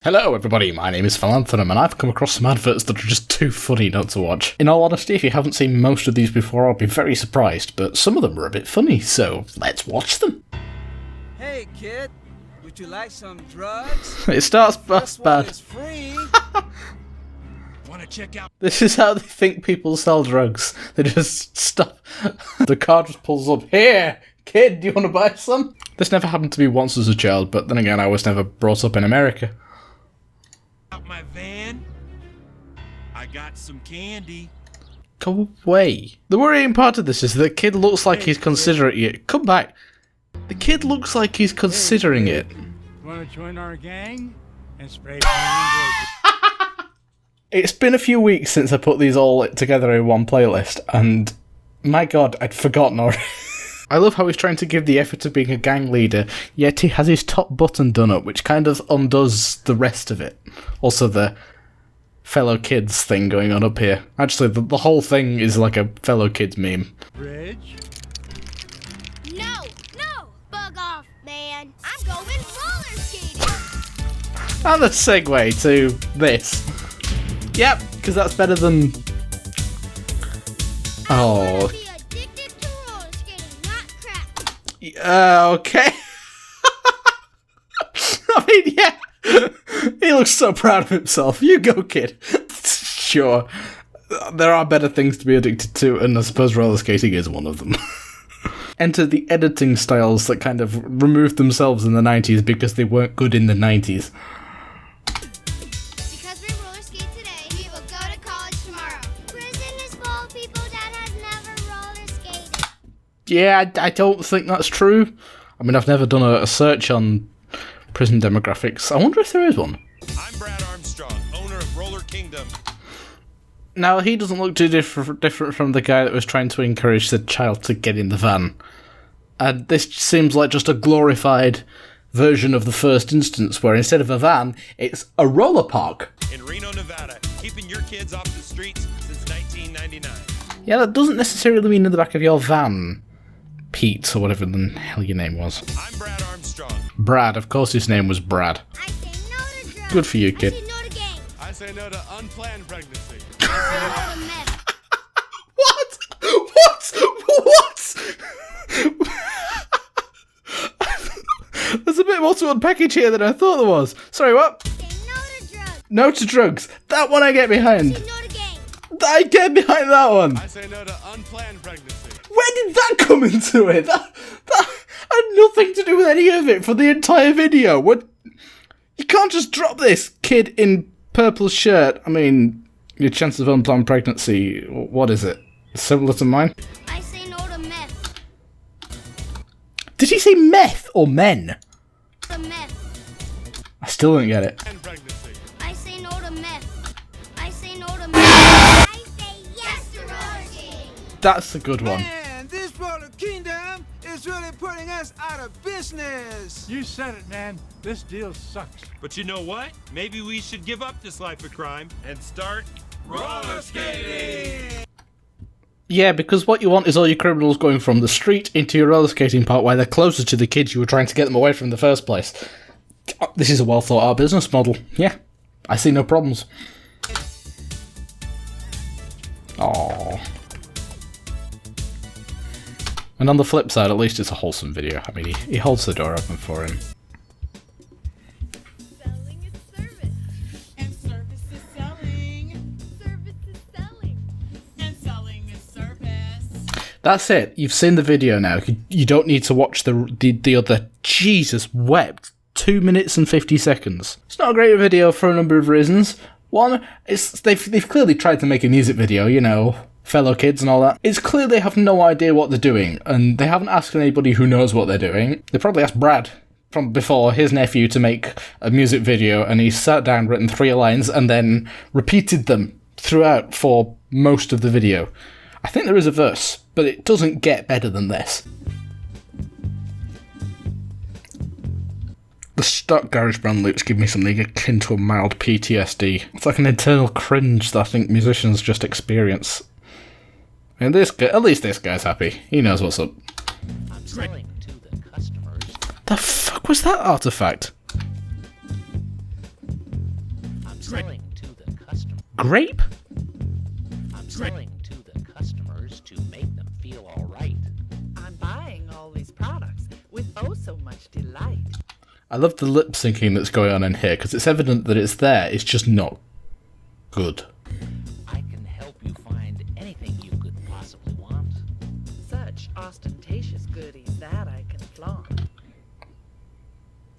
Hello everybody, my name is Philanthanum and I've come across some adverts that are just too funny not to watch. In all honesty, if you haven't seen most of these before, I'll be very surprised, but some of them are a bit funny, so let's watch them. Hey kid, would you like some drugs? It starts bad. Is free. Wanna check out? This is how they think people sell drugs. They just stop. The car just pulls up. Here, kid, do you want to buy some? This never happened to me once as a child, but then again, I was never brought up in America. Out my van. I got some candy. Go away. The worrying part of this is that the kid looks like he's considering it. Come back. The kid looks like he's considering it. Want to join our gang and spray? It's been a few weeks since I put these all together in one playlist, and my god, I'd forgotten already. I love how he's trying to give the effort of being a gang leader, yet he has his top button done up, which kind of undoes the rest of it. Also the fellow kids thing going on up here. Actually, the whole thing is like a fellow kids meme. Bridge? No, bug off, man. I'm going roller skating. And the segue to this. Yep, because that's better than... Oh... Okay. I mean, yeah. He looks so proud of himself. You go, kid. Sure. There are better things to be addicted to, and I suppose roller skating is one of them. Enter the editing styles that kind of removed themselves in the 90s because they weren't good in the 90s. Because we roller skate today, we will go to college tomorrow. Prison is full of people that have never roller skated. Yeah, I don't think that's true. I mean, I've never done a search on prison demographics. I wonder if there is one. I'm Brad Armstrong, owner of Roller Kingdom. Now, he doesn't look too different from the guy that was trying to encourage the child to get in the van. And this seems like just a glorified version of the first instance, where instead of a van, it's a roller park. In Reno, Nevada, keeping your kids off the streets since 1999. Yeah, that doesn't necessarily mean in the back of your van, Pete, or whatever the hell your name was. I'm Brad Armstrong. Brad, of course his name was Brad. I say no to drugs. Good for you, kid. I say no to gangs. I say no to unplanned pregnancy. I say no to meth. What? What? There's a bit more to unpackage here than I thought there was. Sorry, what? I say no to drugs. No to drugs. That one I get behind. I say no to gangs. I get behind that one. I say no to unplanned pregnancy. Where did that come into it? That had nothing to do with any of it for the entire video. What? You can't just drop this kid in purple shirt. I mean, your chance of unplanned pregnancy, what is it? Similar to mine? I say no to meth. Did he say meth or men? To meth. I still don't get it. And pregnancy. I say no to meth. I say no to meth. I say yes to roller skating. That's a good one. Man, this roller kingdom is really putting us out of business. You said it, man. This deal sucks. But you know what? Maybe we should give up this life of crime and start roller skating. Yeah, because what you want is all your criminals going from the street into your roller skating park where they're closer to the kids you were trying to get them away from in the first place. This is a well thought out business model. Yeah, I see no problems. Aww. And on the flip side, at least it's a wholesome video. I mean, he holds the door open for him. Selling is service. And service is selling. Service is selling. And selling is service. That's it. You've seen the video now. You don't need to watch the other. Jesus wept. 2 minutes and 50 seconds. It's not a great video for a number of reasons. One, they've clearly tried to make a music video, you know, fellow kids and all that. It's clear they have no idea what they're doing, and they haven't asked anybody who knows what they're doing. They probably asked Brad from before, his nephew, to make a music video, and he sat down, written 3 lines, and then repeated them throughout for most of the video. I think there is a verse, but it doesn't get better than this. The stock GarageBand loops give me something akin to a mild PTSD. It's like an internal cringe that I think musicians just experience. And this guy, at least this guy's happy. He knows what's up. I'm selling to the customers. The fuck was that artifact? selling to the customer. Grape? I'm selling to the customers to make them feel all right. I'm buying all these products with oh so much delight. I love the lip syncing that's going on in here, because it's evident that it's there, it's just not good. I can help you find anything you could possibly want. Such ostentatious goodies that I can flaunt.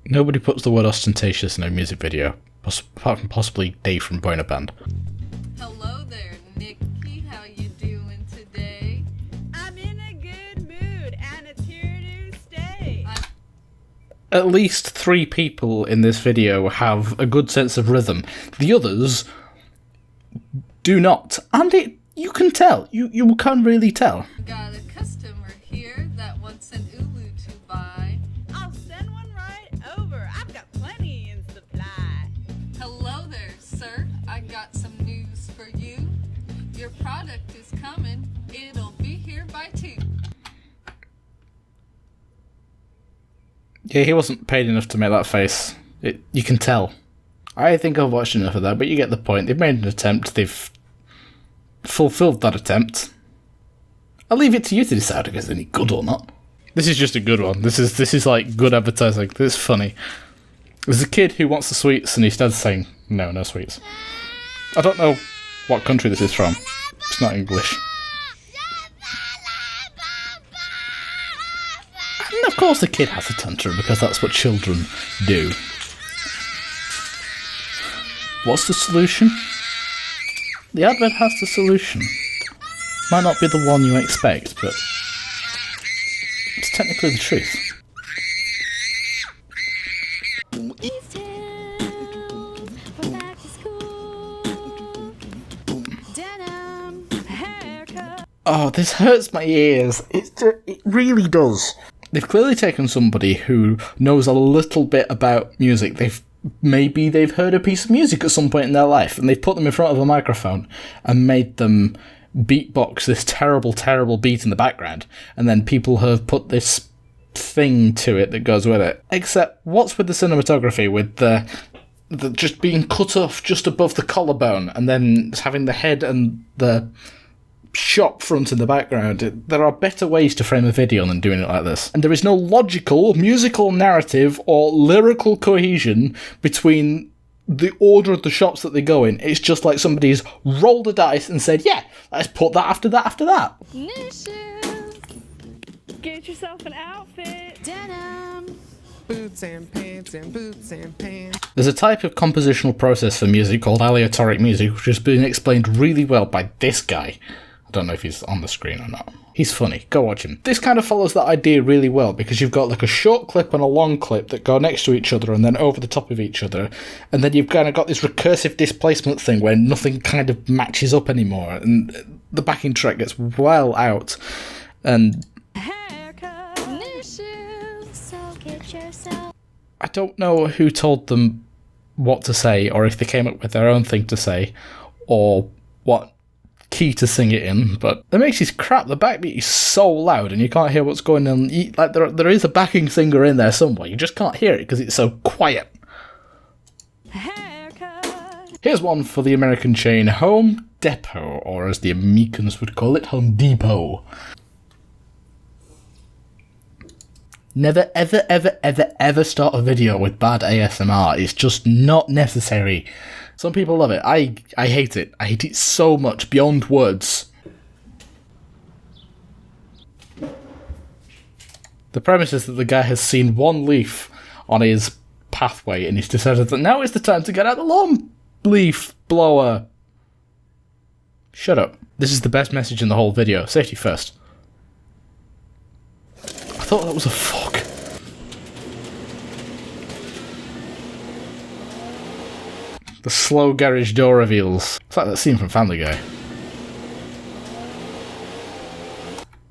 Nobody puts the word ostentatious in a music video, apart from possibly Dave from Boner Band. Hello there, Nikki. How you doing today? I'm in a good mood and it's here to stay. At least 3 people in this video have a good sense of rhythm. The others do not. And you can tell. You can really tell. Got a customer here that wants an Ulu to buy. I'll send one right over. I've got plenty in supply. Hello there, sir. I got some news for you. Your product is coming. It'll be here by 2. Yeah, he wasn't paid enough to make that face. You can tell. I think I've watched enough of that, but you get the point. They've made an attempt. They've fulfilled that attempt. I'll leave it to you to decide if it's any good or not. This is just a good one. This is like good advertising. This is funny. There's a kid who wants the sweets, and his dad's saying, no sweets. I don't know what country this is from. It's not English. And of course the kid has a tantrum, because that's what children do. What's the solution? The advert has the solution. Might not be the one you expect, but it's technically the truth. These tales from back to school. Denim haircut. Oh, this hurts my ears. It really does. They've clearly taken somebody who knows a little bit about music. Maybe they've heard a piece of music at some point in their life, and they've put them in front of a microphone and made them beatbox this terrible, terrible beat in the background, and then people have put this thing to it that goes with it. Except, what's with the cinematography, with the just being cut off just above the collarbone, and then having the head and the shop front in the background? There are better ways to frame a video than doing it like this. And there is no logical, musical narrative or lyrical cohesion between the order of the shots that they go in. It's just like somebody's rolled a dice and said, yeah, let's put that after that after that. New shoes. Get yourself an outfit. Denim. Boots and pants and boots and pants. There's a type of compositional process for music called aleatoric music, which has been explained really well by this guy. I don't know if he's on the screen or not. He's funny. Go watch him. This kind of follows that idea really well, because you've got like a short clip and a long clip that go next to each other and then over the top of each other, and then you've kind of got this recursive displacement thing where nothing kind of matches up anymore, and the backing track gets well out, and Haircut. New shoes. So get yourself. I don't know who told them what to say, or if they came up with their own thing to say, or what key to sing it in, but the mix is crap. The backbeat is so loud and you can't hear what's going on. Like there is a backing singer in there somewhere, you just can't hear it because it's so quiet. Haircut. Here's one for the American chain Home Depot, or as the Americans would call it, Home Depot. Never ever ever ever ever start a video with bad ASMR. It's just not necessary. Some people love it. I hate it. I hate it so much, beyond words. The premise is that the guy has seen one leaf on his pathway and he's decided that now is the time to get out the lawn leaf blower. Shut up. This is the best message in the whole video. Safety first. I thought that was a fuck. The slow garage door reveals. It's like that scene from Family Guy.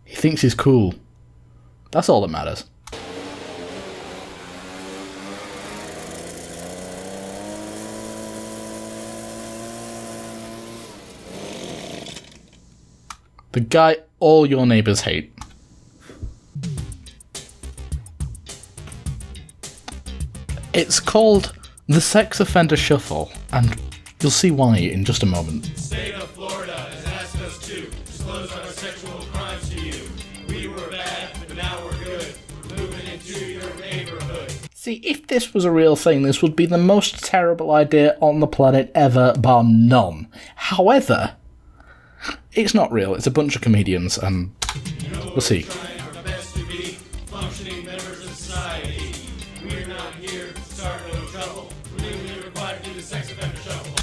He thinks he's cool. That's all that matters. The guy all your neighbours hate. It's called The Sex Offender Shuffle, and You'll see why in just a moment. State of Florida has asked us to disclose our sexual crimes to you. We were bad, but now we're good. Moving into your neighborhood. See, if this was a real thing, this would be the most terrible idea on the planet ever, bar none. However, it's not real. It's a bunch of comedians, and we'll see. Trying our best to be functioning members of society. We're not here to start no trouble. We're legally required to do the sex offender shuffle.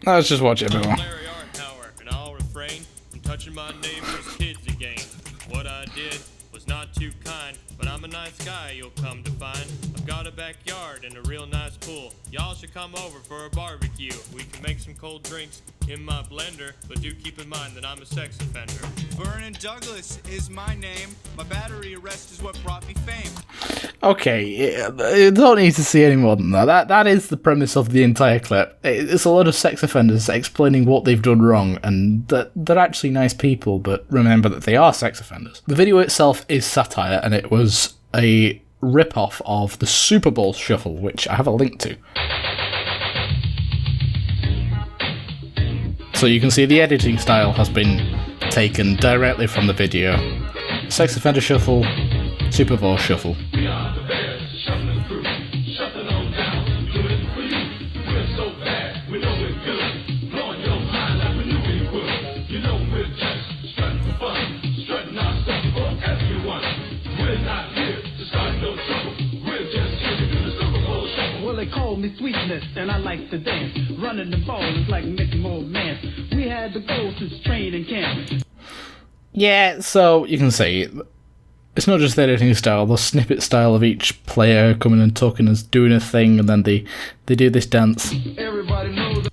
Let's just watch it a bit more. Larry Arthour, and I'll refrain from touching my neighbor's kids again. What I did was not too kind, but I'm a nice guy, you'll come to find. I've got a backyard and a real nice pool. Y'all should come over for a barbecue. We can make some cold drinks in my blender, but do keep in mind that I'm a sex offender. Vernon Douglas is my name. My battery arrest is what brought me fame. Okay, you don't need to see any more than that. That is the premise of the entire clip. It's a lot of sex offenders explaining what they've done wrong, and that they're actually nice people, but remember that they are sex offenders. The video itself is satire, and it was a rip-off of the Super Bowl Shuffle, which I have a link to. So you can see the editing style has been taken directly from the video. Sex Offender Shuffle, Super Bowl Shuffle. Well, they call me Sweetness, and I like to dance. Running the ball is like making more man. We had the goal since training camp. Yeah, so you can see it's not just the editing style, the snippet style of each player coming and talking and doing a thing, and then they do this dance. Everybody knows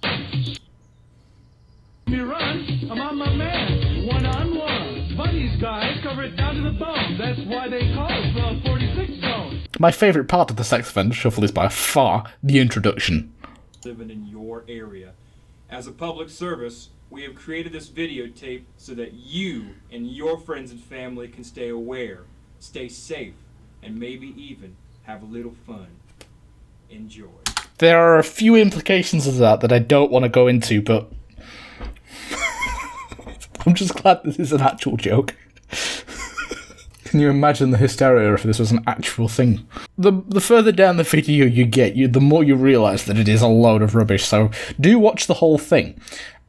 me run. I'm on my man, one-on-one. But these guys cover it down to the bone. That's why they call it the 46 zone. My favourite part of the Sex Offender Shuffle is by far the introduction. Living in your area. As a public service, we have created this videotape so that you and your friends and family can stay aware, stay safe, and maybe even have a little fun. Enjoy. There are a few implications of that I don't want to go into, but I'm just glad this is an actual joke. Can you imagine the hysteria if this was an actual thing? The further down the video you get, the more you realise that it is a load of rubbish, so do watch the whole thing.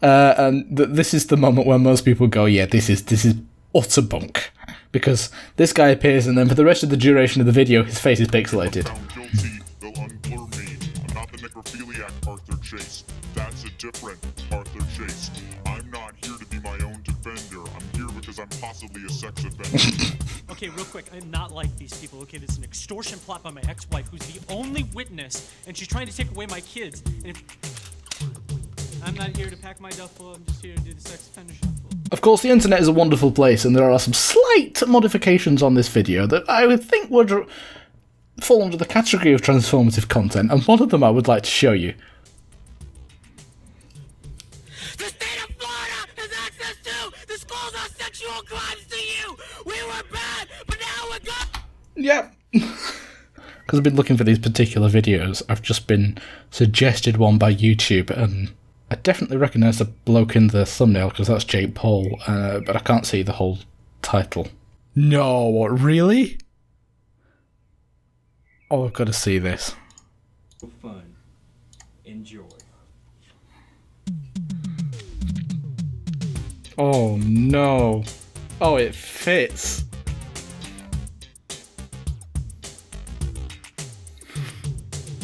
And this is the moment where most people go, yeah, this is utter bunk. Because this guy appears, and then for the rest of the duration of the video, his face is pixelated. Guilty, they'll unblur me. I'm not the necrophiliac Arthur Chase. That's a different Arthur Chase. I'm not here to be my own defender. I'm here because I'm possibly a sex offender. Okay, real quick, I'm not like these people. Okay, this is an extortion plot by my ex-wife, who's the only witness, and she's trying to take away my kids. And if I'm not here to pack my duffel, I'm just here to do the sex offender shuffle. Of course, the internet is a wonderful place, and there are some slight modifications on this video that I would think would fall under the category of transformative content, and one of them I would like to show you. The state of Florida has access to disclose our sexual crimes to you. We were bad, but now we're good. Yep. Because I've been looking for these particular videos, I've just been suggested one by YouTube, and I definitely recognise the bloke in the thumbnail because that's Jake Paul, but I can't see the whole title. No, what, really? Oh, I've got to see this. Fun. Enjoy. Oh no. Oh, it fits.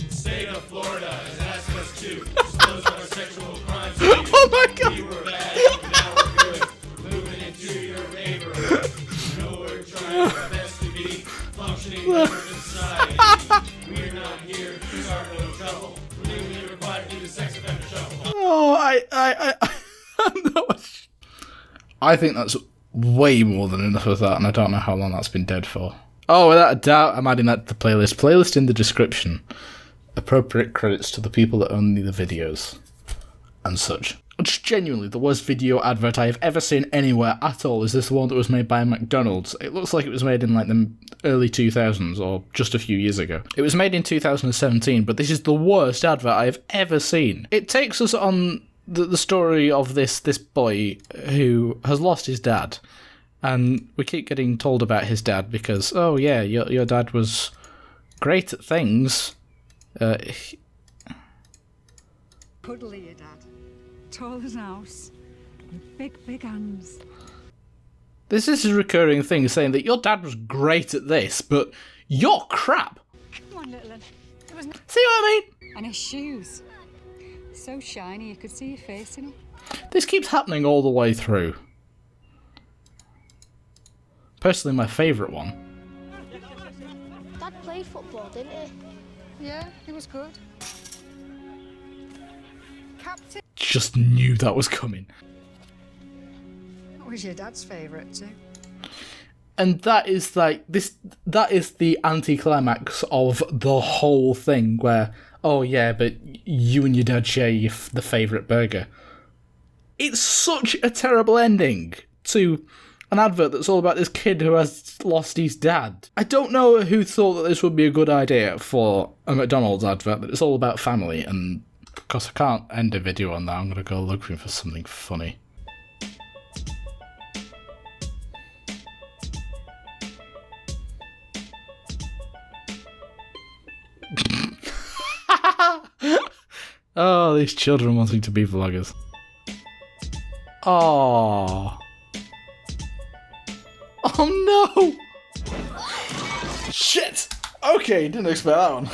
State of Florida has asked us to disclose our sexual crimes to you. Oh my god! We were bad, but now we're good. Moving into your neighborhood. You know we're trying our best to be functioning members of society. We're not here to start no trouble. We're legally required to do the sex offender shuffle. Oh, I think that's way more than enough of that, and I don't know how long that's been dead for. Oh, without a doubt, I'm adding that to the playlist. Playlist in the description. Appropriate credits to the people that own the videos and such. Just genuinely, the worst video advert I've ever seen anywhere at all is this one that was made by McDonald's. It looks like it was made in like the early 2000s or just a few years ago. It was made in 2017, but this is the worst advert I've ever seen. It takes us on the story of this boy who has lost his dad, and we keep getting told about his dad because, oh yeah, your dad was great at things. Cuddly, your dad. Tall as an house. With big hands. This is a recurring thing, saying that your dad was great at this, but you're crap. Come on, little one. There was no... See what I mean? And his shoes. So shiny you could see your face in them. This keeps happening all the way through. Personally, my favourite one. Dad played football, didn't he? Yeah, he was good. Captain. Just knew that was coming. What was your dad's favourite too? And that is like this. That is the anticlimax of the whole thing. Where, oh yeah, but you and your dad share the favourite burger. It's such a terrible ending to an advert that's all about this kid who has lost his dad. I don't know who thought that this would be a good idea for a McDonald's advert, but it's all about family, and because I can't end a video on that, I'm going to go looking for something funny. Oh, these children wanting to be vloggers. Oh. Oh no! Shit! Okay, didn't expect that one.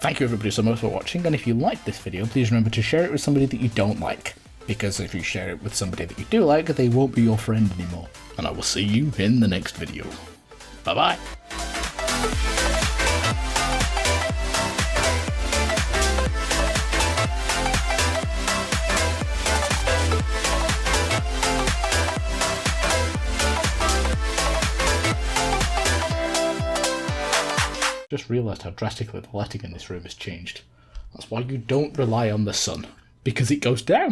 Thank you everybody so much for watching, and if you liked this video, please remember to share it with somebody that you don't like. Because if you share it with somebody that you do like, they won't be your friend anymore. And I will see you in the next video. Bye bye! Just realised how drastically the lighting in this room has changed. That's why you don't rely on the sun, because it goes down.